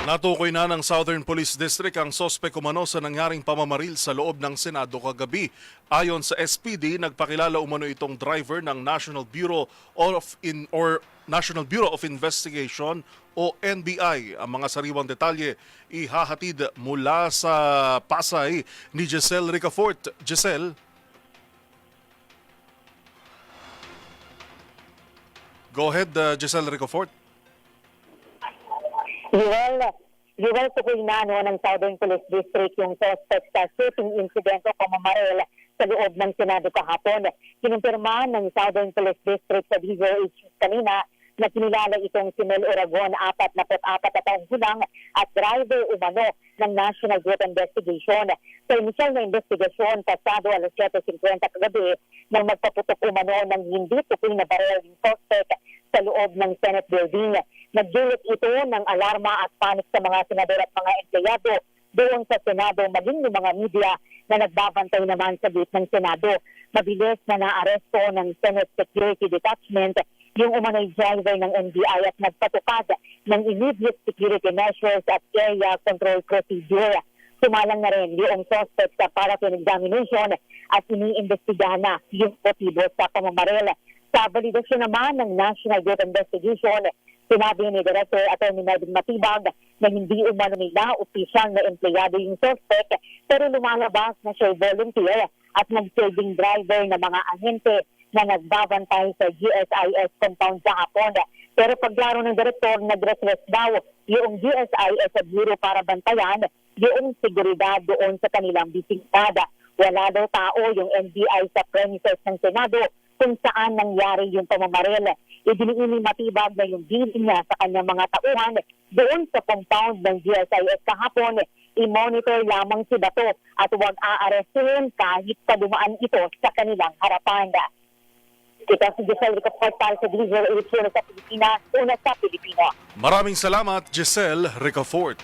Natukoy na ng Southern Police District ang sospek umano sa nangyaring pamamaril sa loob ng Senado kagabi. Ayon sa SPD, nagpakilala umano itong driver ng National Bureau of Investigation o NBI. Ang mga sariwang detalye ihahatid mula sa Pasay ni Giselle Ricafort. Giselle? Go ahead, Giselle Ricafort. Yuwel tukoy na ng Southern Police District yung suspect sa shooting incident o pamamaril sa loob ng Senado kahapon. Kinumpirma ng Southern Police District sa DZH kanina na kinilala itong si Mel Oragon, 44 na taong gulang at driver umano ng National Group Investigation. Sa inisyal na investigasyon, pasado alas 7:50 kagabi, nang magpaputok umano ng hindi tukoy na baril yung suspect sa loob ng Senate building. Nagdulot ito ng alarma at panik sa mga senador at mga empleyado doon sa Senado, maging ng mga media na nagbabantay naman sa gate ng Senado. Mabilis na naaresto ng Senate Security Detachment yung umano'y driver ng NBI at nagpatupad ng immediate security measures at area control procedure. Sumalang na rin yung suspect sa paraffin examination at iniimbestigahan na yung motibo sa pamamaril. Sa validasyon naman ng National Group Investigation, sinabi ni Director Atty. Melvin Matibag na hindi umano nila opisyal na empleyado yung suspect pero lumalabas na siya volunteer at nag-serving driver na mga ahente na nagbabantay sa GSIS compound sa hapon. Pero paglaro ng direktor, nag-request daw yung GSIS sa Bureau para bantayan yung seguridad doon sa kanilang bisiklada. Wala daw tao yung NBI sa premises ng Senado kung saan nangyari yung pamamaril. Idiniin Matibag na yung dealing niya sa kanyang mga tauhan doon sa compound ng GSIS kahapon, i-monitor lamang si Bato at huwag aarestuhin kahit padumaan ito sa kanilang harapan. Ito si Giselle Ricafort para sa Diesel 8 sa Pilipinas, una sa Pilipino. Maraming salamat, Giselle Ricafort.